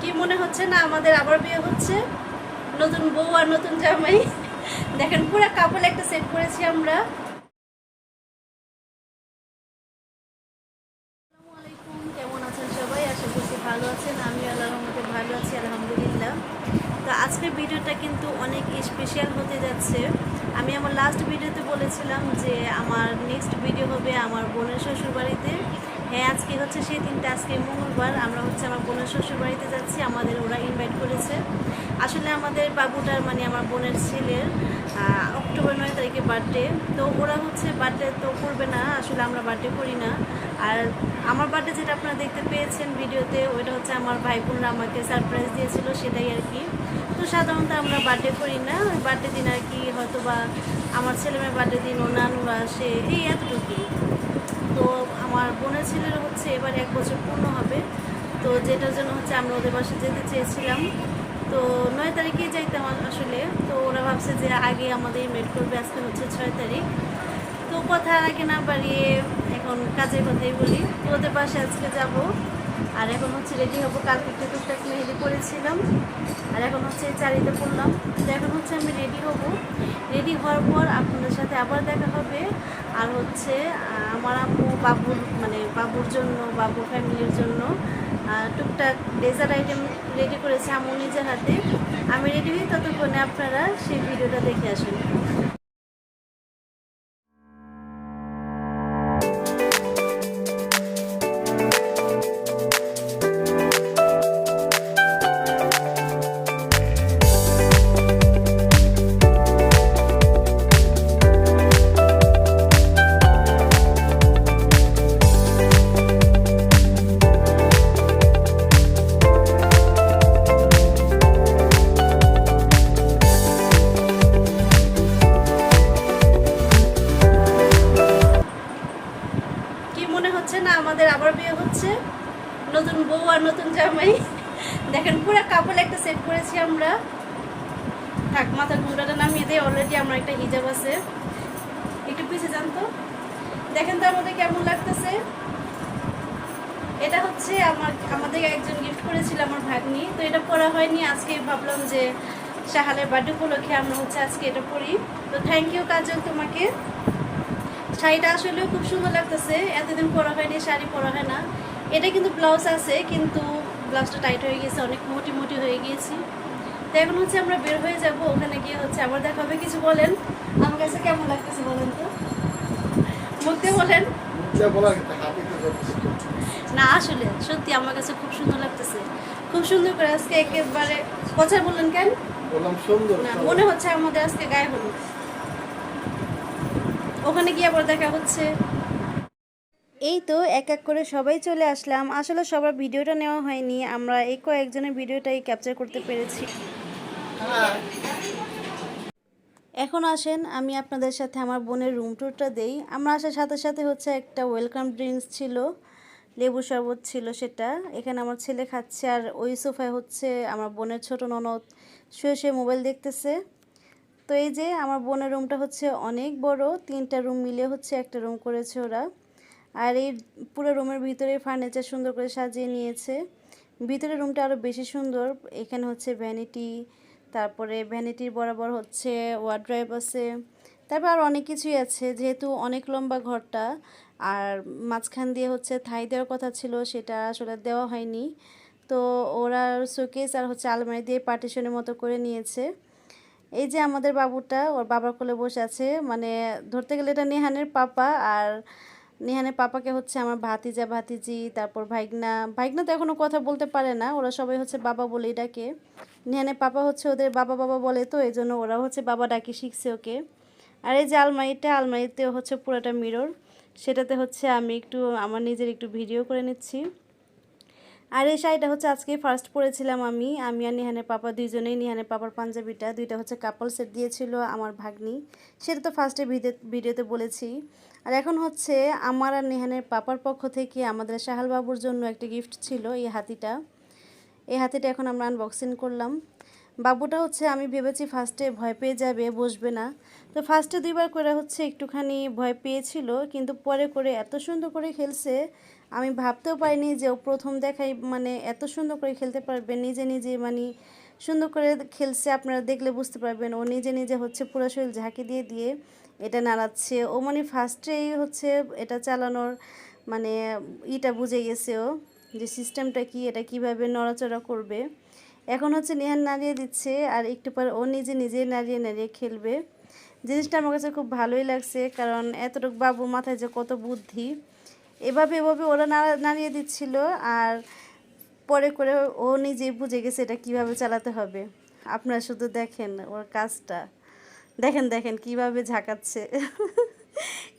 কি মনে হচ্ছে না আমাদের আবার বিয়ে হচ্ছে, নতুন বউ আর নতুন জামাই। দেখেন পুরো কাপল একটা সেট করেছি আমরা। আসসালামু আলাইকুম, কেমন আছেন সবাই? আশা করছি ভালো আছেন। আমি আল্লাহর রহমতে ভালো আছি, আলহামদুলিল্লাহ। তো আজকের ভিডিওটা কিন্তু অনেক স্পেশাল হতে যাচ্ছে। আমি আমার লাস্ট ভিডিওতে বলেছিলাম যে আমার নেক্সট ভিডিও হবে আমার বোনের শ্বশুর বাড়িতে। হ্যাঁ, আজকে হচ্ছে সেই দিনটা, আজকে মঙ্গলবার। আমরা হচ্ছে আমার বোনের শ্বশুর বাড়িতে যাচ্ছি, আমাদের ওরা ইনভাইট করেছে। আসলে আমাদের বাবুটার মানে আমার বোনের ছেলের অক্টোবর 9 তারিখে বার্থডে। তো ওরা হচ্ছে বার্থডে তো করবে না, আসলে আমরা বার্থডে করি না। আর আমার বার্থডে যেটা আপনারা দেখতে পেয়েছেন ভিডিওতে, ওইটা হচ্ছে আমার ভাই বোনরা আমাকে সারপ্রাইজ দিয়েছিল, সেটাই আর কি। তো সাধারণত আমরা বার্থডে করি না, ওই বার্থডে দিন আর কি হয়তো বা আমার ছেলেমেয়ের বার্থডে দিন ও নানুরা আসে, এই এতটুকুই। তো আমার বোনের ছেলের হচ্ছে এবার 1 বছর পূর্ণ হবে। তো যেটার জন্য হচ্ছে আমরা ওদের বাসায় যেতে চেয়েছিলাম। তো 9 তারিখেই যাইতাম আসলে। তো ওরা ভাবছে যে আগে আমাদের ইনভাইট করবে, আজকে হচ্ছে 6 তারিখ। তো কথা আগে না বাড়িয়ে এখন কাজের কথাই বলি। তো ওদের বাসায় আজকে যাব। আর এখন হচ্ছে রেডি হবো, কালকে একটু টুকটাক মেহেদি করেছিলাম, আর এখন হচ্ছে চারিতে পড়লাম। তো এখন হচ্ছে আমি রেডি হব। রেডি হওয়ার পর আপনাদের সাথে আবার দেখা হবে। আর হচ্ছে আমার আম্মু বাবুর মানে বাবুর জন্য, বাবুর ফ্যামিলির জন্য টুকটাক ডেজার্ট আইটেম রেডি করেছে আম্মু নিজের হাতে। আমি রেডি হই, ততক্ষণে আপনারা সেই ভিডিওটা দেখে আসুন। কি মনে হচ্ছে না আমাদের আবার বিয়ে হচ্ছে, নতুন বউ আর নতুন জামাই। দেখেন পুরো কাপল একটা সেট করেছি আমরা। থাক, মাথার ঘুমটাটা নামিয়ে দেয়, অলরেডি আমার একটা হিজাব আছে। একটু পিছিয়ে যান তো, দেখেন তার মধ্যে কেমন লাগতেছে। এটা হচ্ছে আমাদের একজন গিফট করেছিল আমার ভাগ্নি। তো এটা পরা হয়নি, আজকে ভাবলাম যে শাহালের বার্থডে উপলক্ষে আমরা হচ্ছে আজকে এটা পরি। তো থ্যাংক ইউ কাজল তোমাকে। শাড়িটা আসলেও খুব সুন্দর লাগতেছে, এতদিন পরা হয়নি, শাড়ি পরা হয় না। এটা কিন্তু ব্লাউজ আছে, কিন্তু ব্লাউজটা টাইট হয়ে গেছে, অনেক মোটি মোটি হয়ে গিয়েছি। তো এখন হচ্ছে আমরা বের হয়ে যাব, ওখানে গিয়ে হচ্ছে আবার দেখা হবে। কিছু বলেন, আমার কাছে কেমন লাগতেছে বলেন তো, মুখ দিয়ে বলেন। না আসলে সত্যি আমার কাছে খুব সুন্দর লাগতেছে, খুব সুন্দর করে আজকে একেবারে। কথা বললেন কেন? বললাম সুন্দর না, মনে হচ্ছে আমাদের আজকে গায়ে হলুদ। ওখানে গিয়ে আবার দেখা হচ্ছে। এই তো এক এক করে সবাই চলে আসলাম। আসলে সবার ভিডিওটা নেওয়া হয়নি, আমরা এই কয়েকজনের ভিডিওটাই ক্যাপচার করতে পেরেছি। এখন আসেন আমি আপনাদের সাথে আমার বোনের রুম ট্যুরটা দেই। আমরা আসার সাথে সাথে হচ্ছে একটা ওয়েলকাম ড্রিঙ্কস ছিল, লেবু শরবত ছিল সেটা। এখানে আমার ছেলে খাচ্ছে, আর ওই সোফায় হচ্ছে আমার বোনের ছোট ননদ শুয়ে শুয়ে মোবাইল দেখতেছে। তো এই যে আমার বোনের রুমটা হচ্ছে অনেক বড়, 3টা রুম মিলে হচ্ছে একটা রুম করেছে ওরা। আর এই পুরো রুমের ভিতরে ফার্নিচার সুন্দর করে সাজিয়ে নিয়েছে। ভিতরে রুমটা আরও বেশি সুন্দর। এখানে হচ্ছে ভ্যানিটি, তারপরে ভ্যানিটির বরাবর হচ্ছে ওয়ার্ড্রয়েব আছে, তারপর আর অনেক কিছুই আছে। যেহেতু অনেক লম্বা ঘরটা, আর মাঝখান দিয়ে হচ্ছে থাই দেওয়ার কথা ছিল, সেটা আসলে দেওয়া হয়নি। তো ওরা শোকেস আর হচ্ছে আলমারি দিয়ে পার্টিশনের মতো করে নিয়েছে। এই যে আমাদের বাবুটা ওর বাবার কোলে বসে আছে, মানে ধরতে গেলে এটা নিহানের পাপা। আর নিহানের পাপাকে হচ্ছে আমার ভাতিজা ভাতিজি, তারপর ভাইগনা। ভাইগনা তো এখনও কথা বলতে পারে না, ওরা সবাই হচ্ছে বাবা বলেই ডাকে। নিহানের পাপা হচ্ছে ওদের বাবা বাবা বলে, তো এই জন্য ওরা হচ্ছে বাবা ডাকি শিখছে ওকে। আর এই যে আলমারিটা, আলমারিতেও হচ্ছে পুরোটা মিরর, সেটাতে হচ্ছে আমি একটু আমার নিজের একটু ভিডিও করে নিচ্ছি। আর এই শাড়িটা হচ্ছে আজকে ফার্স্ট পরেছিলাম আমি আর নিহানের পাপা দুইজনেই। নিহানের পাপার পাঞ্জাবিটা দুইটা হচ্ছে কাপল সেট দিয়েছিল আমার ভাগ্নি, সেটা তো ফার্স্টে ভিডিওতে বলেছি। আর এখন হচ্ছে আমার আর নিহানের পাপার পক্ষ থেকে আমাদের শাহাল বাবুর জন্য একটা গিফট ছিল, এই হাতিটা। এই হাতিটা এখন আমরা আনবক্সিং করলাম। বাবুটা হচ্ছে আমি ভেবেছি ফার্স্টে ভয় পেয়ে যাবে, বসবে না। তো ফার্স্টে 2বার করে হচ্ছে একটুখানি ভয় পেয়েছিল, কিন্তু পরে করে এত সুন্দর করে খেলছে, আমি ভাবতেও পারিনি যে ও প্রথম দেখাই মানে এত সুন্দর করে খেলতে পারবে। নিজে নিজে মানে সুন্দর করে খেলছে, আপনারা দেখলে বুঝতে পারবেন। ও নিজে নিজে হচ্ছে পুরো শরীর ঝাঁকি দিয়ে দিয়ে এটা নাড়াচ্ছে। ও মানে ফার্স্টেই হচ্ছে এটা চালানোর মানে ইটা বুঝে গেছে ও, যে সিস্টেমটা কি, এটা কিভাবে নড়াচড়া করবে। এখন হচ্ছে নেহান নাড়িয়ে দিচ্ছে আর একটু পর ও নিজে নিজে নাড়িয়ে নাড়িয়ে খেলবে। জিনিসটা আমার কাছে খুব ভালোই লাগছে, কারণ এতটুকু বাবু মাথায় যে কত বুদ্ধি। এভাবে এভাবে ওরা নাড়িয়ে দিচ্ছিল, আর পরে করে ও নিজেই বুঝে গেছে এটা কিভাবে চালাতে হবে। আপনারা শুধু দেখেন ওর কাজটা, দেখেন দেখেন কিভাবে ঝাঁকাচ্ছে।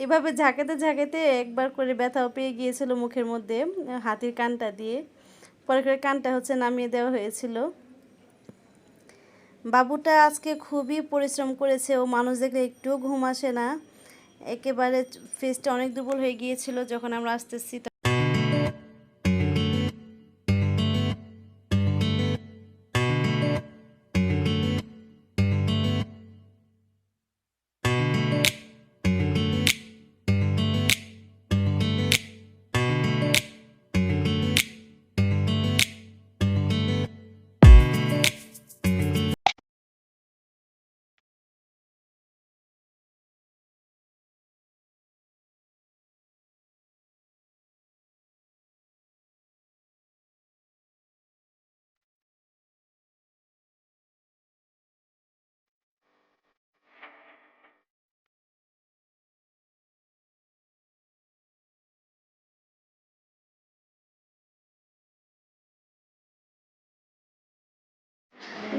এভাবে ঝাঁকাতে ঝাঁকাতে একবার করে ব্যথাও পেয়ে গিয়েছিল মুখের মধ্যে হাতির কানটা দিয়ে। পরে করে কানটা হচ্ছে নামিয়ে দেওয়া হয়েছিল। বাবুটা আজকে খুবই পরিশ্রম করেছে। ও মানুষ দেখলে একটুও ঘুম আসে না, একেবারে ফেসটা অনেক দুর্বল হয়ে গিয়েছিল যখন আমরা আসতেছি।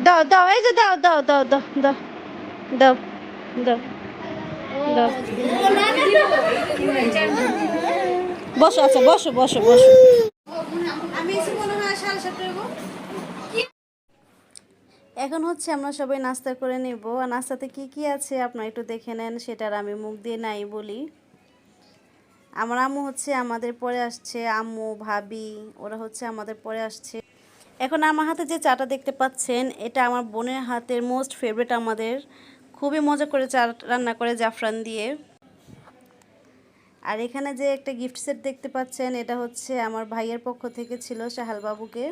দাও দাও, এই যে দাও দাও দাও দাও দাও দাও দাও দাও। বসো, আচ্ছা বসো বসো বসো। এখন হচ্ছে আমরা সবাই নাস্তা করে নেব। আর নাস্তাতে কি কি আছে আপনারা একটু দেখে নেন, সেটার আমি মুখ দিয়ে নাই বলি। আমার আম্মু হচ্ছে আমাদের পরে আসছে, আম্মু ভাবি ওরা হচ্ছে আমাদের পরে আসছে। এখন আমার হাতে যে চাটা দেখতে পাচ্ছেন, এটা আমার বোনের হাতের মোস্ট ফেভারিট। আমাদের খুবই মজা করে চা রান্না করে জাফরান দিয়ে। আর এখানে যে একটা গিফট সেট দেখতে পাচ্ছেন, এটা হচ্ছে আমার ভাইয়ের পক্ষ থেকে ছিল শাহাল বাবুকে।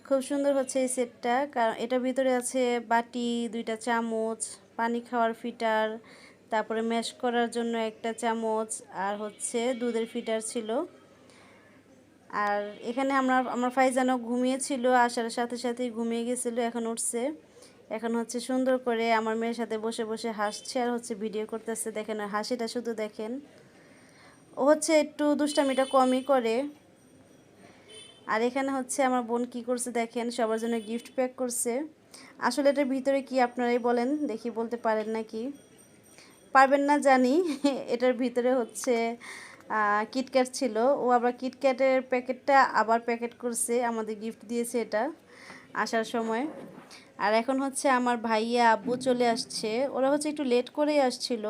খুব সুন্দর হচ্ছে এই সেটটা, কারণ এটার ভিতরে আছে বাটি, দুইটা চামচ, পানি খাওয়ার ফিটার, তারপরে ম্যাশ করার জন্য একটা চামচ, আর হচ্ছে দুধের ফিটার ছিল। আর এখানে আমার ফাইজানও ঘুমিয়েছিল, আসার সাথে সাথেই ঘুমিয়ে গেছিলো, এখন উঠছে। এখন হচ্ছে সুন্দর করে আমার মেয়ের সাথে বসে বসে হাসছে আর হচ্ছে ভিডিও করতেছে। দেখেন হাসিটা শুধু দেখেন। ও হচ্ছে একটু দুষ্টামিটা কমই করে। আর এখানে হচ্ছে আমার বোন কি করছে দেখেন, সবার জন্য গিফট প্যাক করছে। আসলে এটার ভিতরে কি আপনারাই বলেন দেখি, বলতে পারেন নাকি? পারবেন না জানি। এটার ভিতরে হচ্ছে কিটক্যাট ছিল। ও আবার কিটক্যাটের প্যাকেটটা আবার প্যাকেট করছে, আমাদের গিফট দিয়েছে এটা আসার সময়। আর এখন হচ্ছে আমার ভাইয়া আব্বু চলে আসছে। ওরা হচ্ছে একটু লেট করেই আসছিল।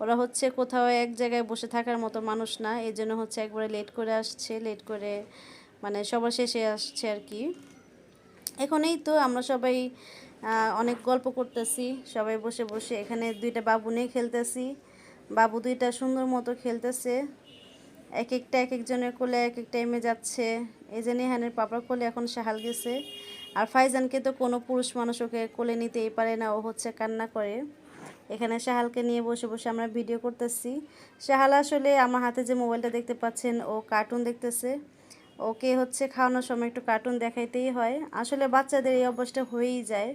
ওরা হচ্ছে কোথাও এক জায়গায় বসে থাকার মতো মানুষ না, এই জন্য হচ্ছে একবারে লেট করে আসছে, লেট করে মানে সবার শেষে আসছে আর কি। এখন এই তো আমরা সবাই অনেক গল্প করতেছি, সবাই বসে বসে। এখানে দুইটা বাবু নিয়ে খেলতেছি। বাবু দুইটা সুন্দর মতো খেলতেছে, এক একটা এক একজনের কোলে এক এক টাইমে যাচ্ছে। এই যে নেহানের পাপার কোলে এখন শাহাল গেছে। আর ফাইজানকে তো কোনো পুরুষ মানুষ ওকে কোলে নিতেই পারে না, ও হচ্ছে কান্না করে। এখানে শাহালকে নিয়ে বসে বসে আমরা ভিডিও করতেছি। শাহাল আসলে আমার হাতে যে মোবাইলটা দেখতে পাচ্ছেন, ও কার্টুন দেখতেছে। ওকে হচ্ছে খাওয়ানোর সময় একটু কার্টুন দেখাইতেই হয়। আসলে বাচ্চাদের এই অভ্যাসটা হয়েই যায়,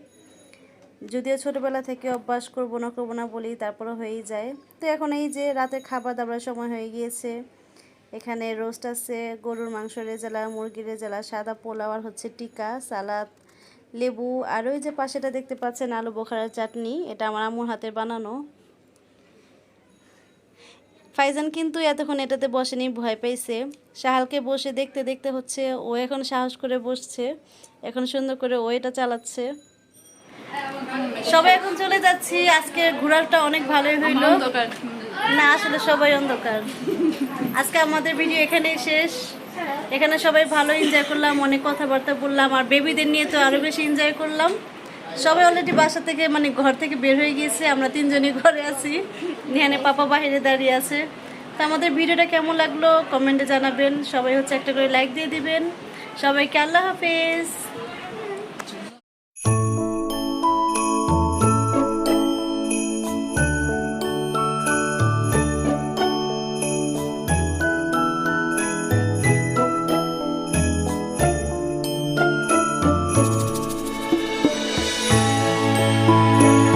যদিও ছোটোবেলা থেকে অভ্যাস করবো না বলি, তারপরে হয়েই যায়। তো এখন এই যে রাতে খাবার দাবারের সময় হয়ে গিয়েছে। এখানে রোস্ট আছে, গরুর মাংস রেজালা, মুরগির রেজালা, সাদা পোলাও, আর হচ্ছে টিকা, সালাদ, লেবু, আর ওই যে পাশেটা দেখতে পাচ্ছেন আলু বোখারার চাটনি, এটা আমার আম্মুর হাতের বানানো। ফাইজান কিন্তু এতক্ষণ এটাতে বসেনি, ভয় পাইছে। শাহালকে বসে দেখতে দেখতে হচ্ছে ও এখন সাহস করে বসছে, এখন সুন্দর করে ও এটা চালাচ্ছে। সবাই এখন চলে যাচ্ছি। আজকে ঘোরাটা অনেক ভালোই হইলো। না আসলে সবাই অন্ধকার। আজকে আমাদের ভিডিও এখানেই শেষ। এখানে সবাই ভালো এনজয় করলাম, অনেক কথাবার্তা বললাম, আর বেবিদের নিয়ে তো আরও বেশি এনজয় করলাম। সবাই অলরেডি বাসা থেকে ঘর থেকে বের হয়ে গিয়েছে, আমরা তিনজনই ঘরে আছি। নেহানে পাপা বাইরে দাঁড়িয়ে আছে। তো আমাদের ভিডিওটা কেমন লাগলো কমেন্টে জানাবেন, সবাই হচ্ছে একটা করে লাইক দিয়ে দিবেন। সবাইকে আল্লাহ হাফেজ।